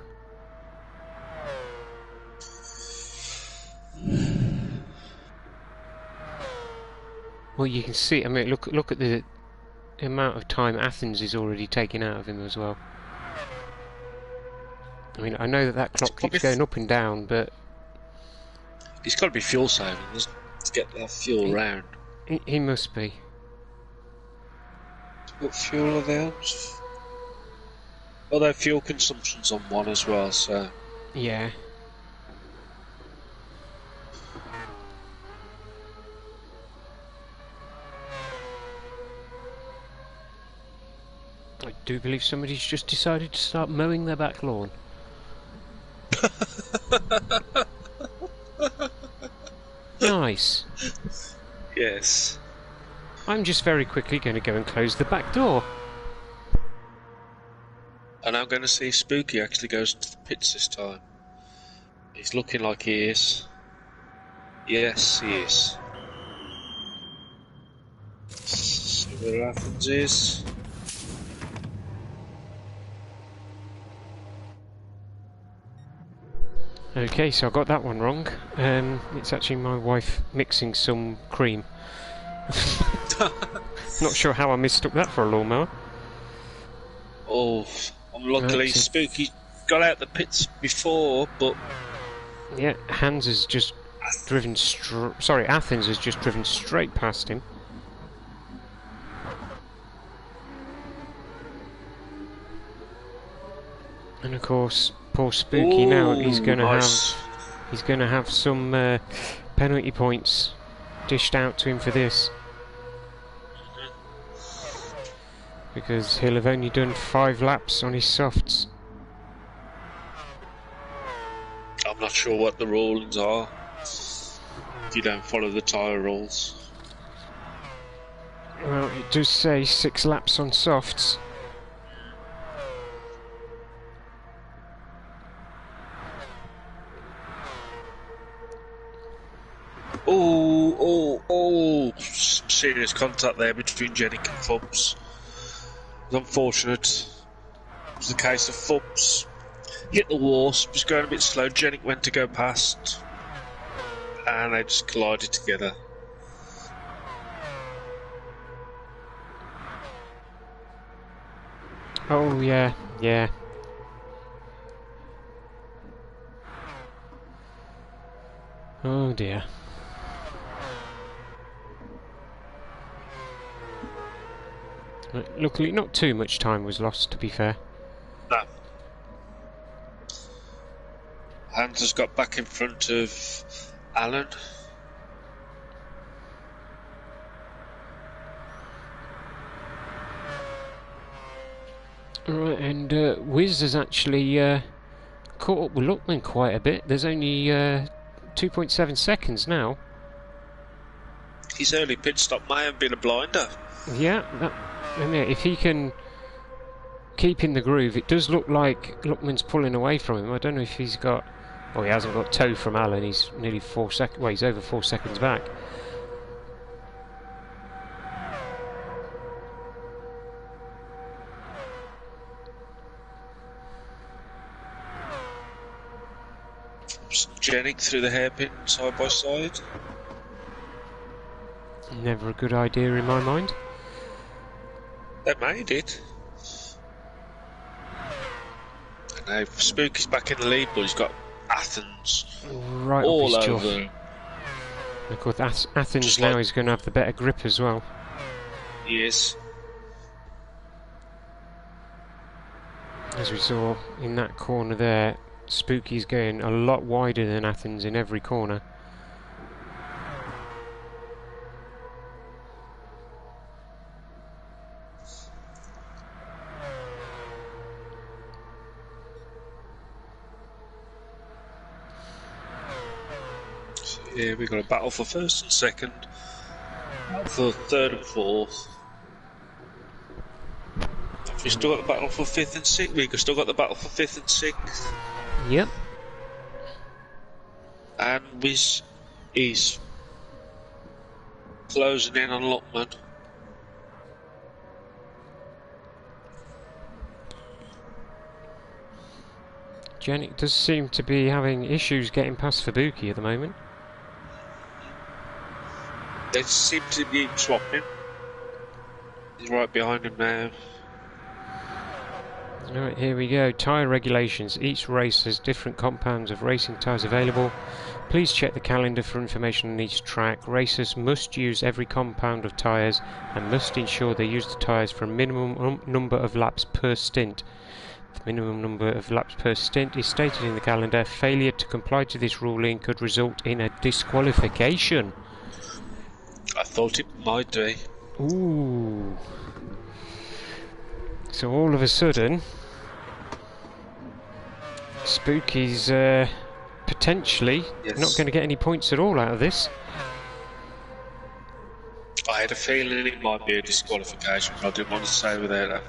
Well, you can see. I mean, look at the amount of time Athens is already taking out of him as well. I mean, I know that clock keeps going up and down, but he's got to be fuel saving, doesn't he, to get that fuel round. He must be. What fuel are they on? Well, their fuel consumption's on 1 as well, so... Yeah. I do believe somebody's just decided to start mowing their back lawn. Nice. Yes. I'm just very quickly going to go and close the back door. And I'm going to see Spooky actually goes to the pits this time. He's looking like he is. Yes, he is. See where Athens is. Okay, so I got that one wrong. It's actually my wife mixing some cream. Not sure how I mistook that for a lawnmower. Oh, unluckily Spooky got out the pits before, but... Yeah, Athens has just driven straight past him. And of course, poor Spooky now, he's going to have some penalty points dished out to him for this. Because he'll have only done 5 laps on his softs. I'm not sure what the rulings are. If you don't follow the tyre rules. Well, it does say 6 laps on softs. Oh, some serious contact there between Jenik and Fubs. It was unfortunate. It was the case of Fubs hit the wall, was going a bit slow, Jenik went to go past, and they just collided together. Oh yeah. Oh dear. Luckily, not too much time was lost, to be fair. No. Hans has got back in front of Alan. Right, and Wiz has actually caught up with Luckman quite a bit. There's only 2.7 seconds now. His early pit stop may have been a blinder. Yeah, I mean, if he can keep in the groove, it does look like Luckman's pulling away from him. I don't know if he's got... Oh, he hasn't got toe from Allen. He's nearly 4 seconds... Well, he's over 4 seconds back. Jenning through the hairpin side by side. Never a good idea in my mind. They made it. And now Spooky's back in the lead, but he's got Athens Right all up his over jaw. him. Of course, Athens Just now like- is going to have the better grip as well. He is. As we saw in that corner there, Spooky's going a lot wider than Athens in every corner. So here we've got a battle for first and second, for third and fourth. We've still got the battle for fifth and sixth. We've still got the battle for fifth and sixth. Yep. And Wiz is closing in on Luckman. Janik does seem to be having issues getting past Fubuki at the moment. They seem to be swapping. He's right behind him now. Alright, here we go. Tyre regulations. Each race has different compounds of racing tyres available. Please check the calendar for information on each track. Racers must use every compound of tyres and must ensure they use the tyres for a minimum number of laps per stint. The minimum number of laps per stint is stated in the calendar. Failure to comply to this ruling could result in a disqualification. I thought it might be. Ooh. So all of a sudden, Spooky's potentially not going to get any points at all out of this. I had a feeling it might be a disqualification, but I didn't want to say without that.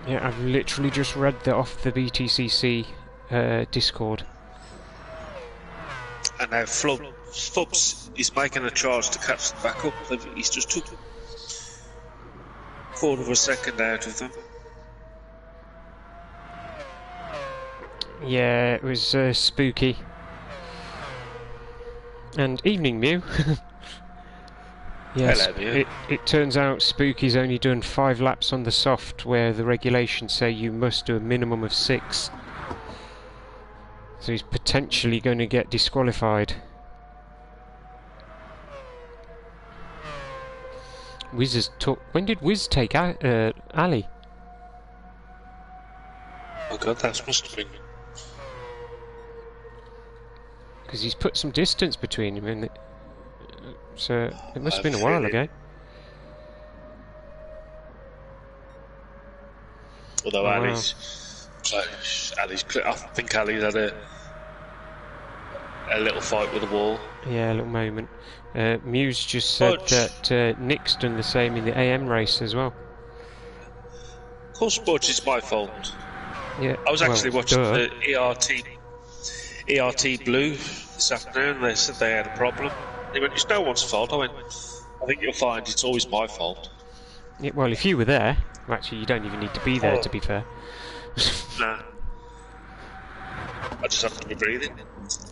Yeah, I've literally just read that off the Btcc Discord. And now Fubs is making a charge to catch them back up. He's just took a quarter of a second out of them. Yeah, it was spooky. And evening, Mew. Yes, Hello, Mew. it turns out Spooky's only done 5 laps on the soft, where the regulations say you must do a minimum of 6. So he's potentially going to get disqualified. Wiz has took. When did Wiz take Ali? Oh god, that must have been. Because he's put some distance between him, and so it must have been a while ago. Although Oh, wow. Ali's close. I think Ali's had a little fight with the wall. Yeah, a little moment. Muse just said Budge. that Nick's done the same in the AM race as well. Of course, Budge, it's my fault. Yeah, I was actually watching duh. the ERT Blue this afternoon, and they said they had a problem. They went, it's no one's fault. I went, I think you'll find it's always my fault. Yeah, well, if you were there, actually, you don't even need to be there. To be fair. Nah. I just happened to be breathing.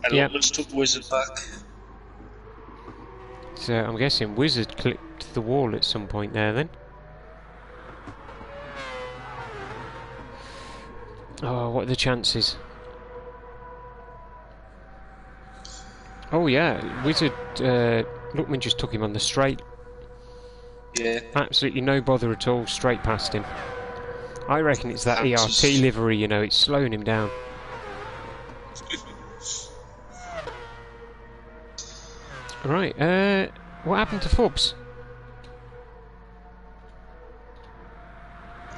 And Yep. Luckman's took the Wizard back. So I'm guessing Wizard clipped the wall at some point there. Then. Oh, what are the chances? Oh yeah, Wizard. Luckman just took him on the straight. Yeah. Absolutely no bother at all, straight past him. I reckon it's that Chances. ERT livery, you know, it's slowing him down. Right, what happened to Fubs?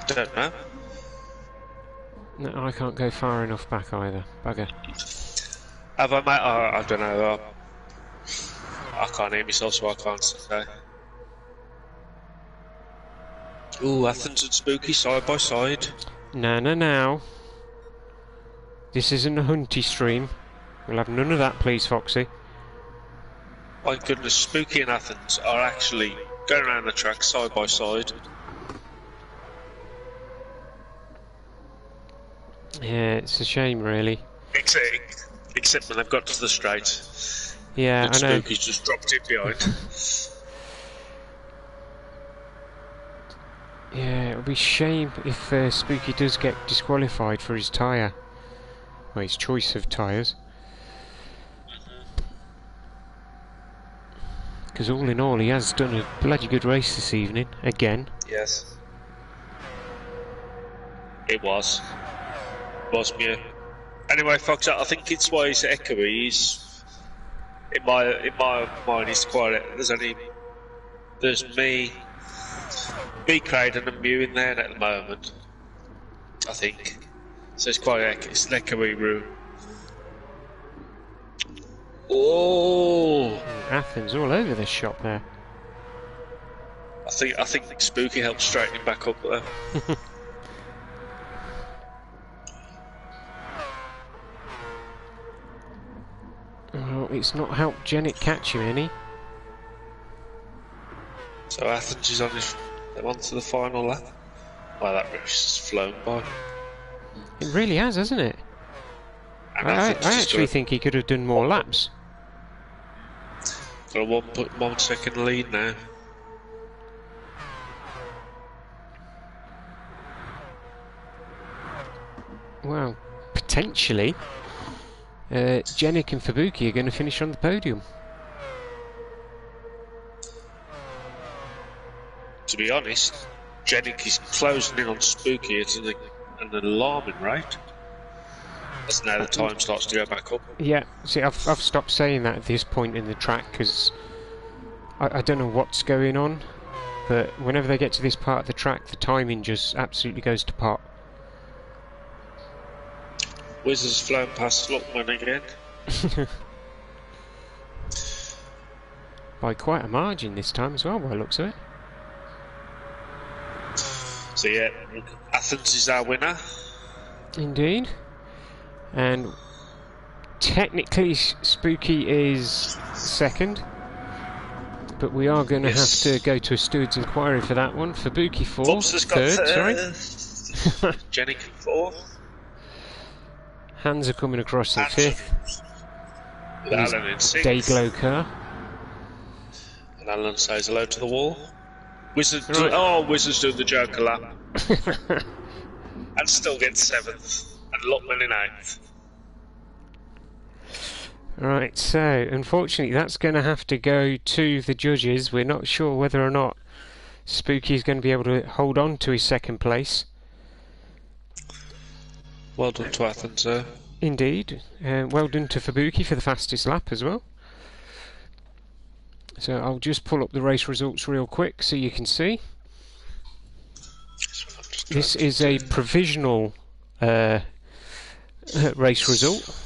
Don't know. No, I can't go far enough back either. Bugger. Have I made? I don't know. I can't hear myself, so I can't say. Ooh, Athens and Spooky side by side. Now. This isn't a hunty stream. We'll have none of that, please, Foxy. My goodness, Spooky and Athens are actually going around the track side by side. Yeah, it's a shame, really. Except when they've got to the straight. Yeah, And I know. Spooky's just dropped it behind. Yeah, it would be a shame if Spooky does get disqualified for his tyre. Well, his choice of tyres. Because all in all, he has done a bloody good race this evening, again. Yes. It was. Mew. Anyway, Fox, I think it's why he's echoey. He's in my mind, he's quite. There's me, Craden, and Mew in there at the moment. I think so. It's quite it's an echoey room. Oh, Athens all over this shop there. I think Spooky helped straighten him back up there. Well, it's not helped Janet catch him any. So Athens is on to the final lap. Wow, that race has flown by. It really has, hasn't it? And I Athens has actually think he could have done more laps. got a 1 second lead now. Well, potentially, Jenik and Fabuki are going to finish on the podium. To be honest, Jenik is closing in on Spooky at an alarming rate. As now the time starts to go back up. Yeah, see, I've stopped saying that at this point in the track because I don't know what's going on, but whenever they get to this part of the track, the timing just absolutely goes to pot. Wiz has flown past Lockman again. By quite a margin this time as well, by the looks of it. So yeah, Athens is our winner. Indeed. And technically Spooky is second, but we are going to have to go to a steward's inquiry for that one. Fabuki fourth, third, sorry. Jenik fourth. Hands are coming across in fifth. With Alan in sixth. Dayglow car. And Alan says hello to the wall. Wizard's doing the Joker lap. And still gets seventh. And Lockman in eighth. Right, so unfortunately that's going to have to go to the judges. We're not sure whether or not Spooky is going to be able to hold on to his second place. Well done to Athens, sir. Indeed. Well done to Fabuki for the fastest lap as well. So I'll just pull up the race results real quick so you can see. This is a provisional race result.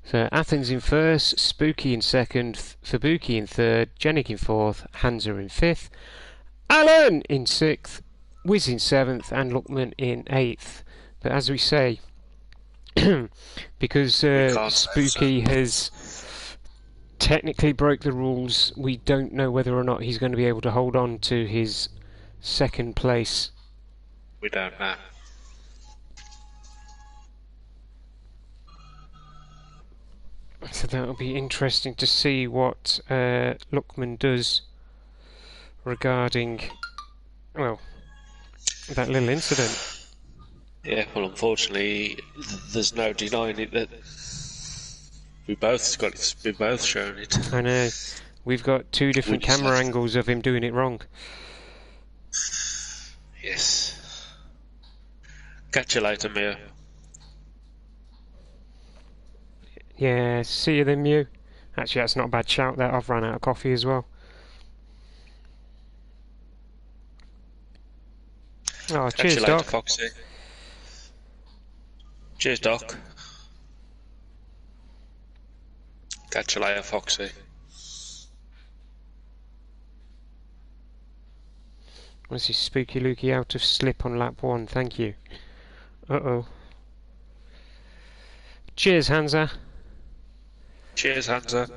So Athens in first, Spooky in second, Fabuki in third, Jenik in fourth, Hansa in fifth, Alan in sixth, Wiz in seventh, and Luckman in eighth. But as we say, because Spooky has technically broke the rules, we don't know whether or not he's going to be able to hold on to his second place. We don't know. So that'll be interesting to see what Luckman does regarding, well, that little incident. Yeah, well, unfortunately, there's no denying it that we've both shown it. I know. We've got two different camera angles of him doing it wrong. Yes. Catch you later, Mia. Yeah, see you then, Mew. Actually, that's not a bad shout there. I've run out of coffee as well. Oh, Catch cheers, you later, Doc. Foxy. Cheers, Doc. Catch you later, Foxy. Was this Spooky Lukey out of slip on lap 1? Thank you. Uh-oh. Cheers, Hansa. Cheers, Hansa.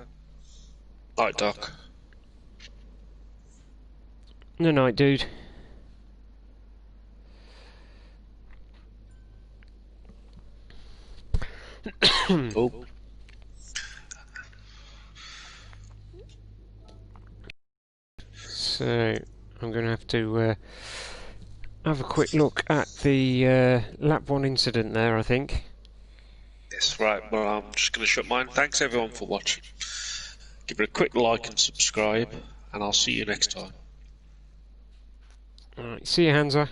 Night, Doc. No night, dude. Oh. So, I'm going to have a quick look at the lap 1 incident there, I think. Yes, right. Well, I'm just going to shut mine. Thanks, everyone, for watching. Give it a quick like and subscribe, and I'll see you next time. Alright, see you, Hansa.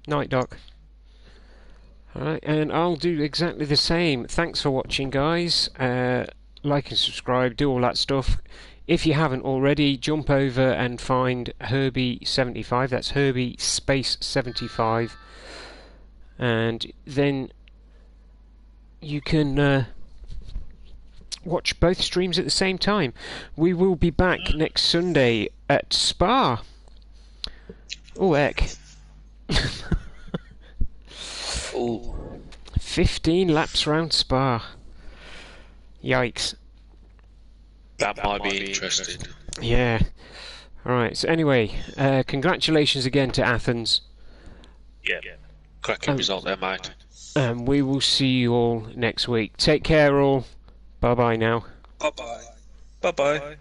Night, Doc. Alright, and I'll do exactly the same. Thanks for watching, guys. Like and subscribe, do all that stuff. If you haven't already, jump over and find Herbie75. That's Herbie space 75. And then you can watch both streams at the same time. We will be back next Sunday at Spa. Oh, heck. Oh. 15 laps round Spa. Yikes. That might be interesting. Yeah. Alright, so anyway, congratulations again to Athens. Yeah. Cracking result there, mate. And we will see you all next week. Take care, all. Bye-bye now. Bye-bye. Bye-bye.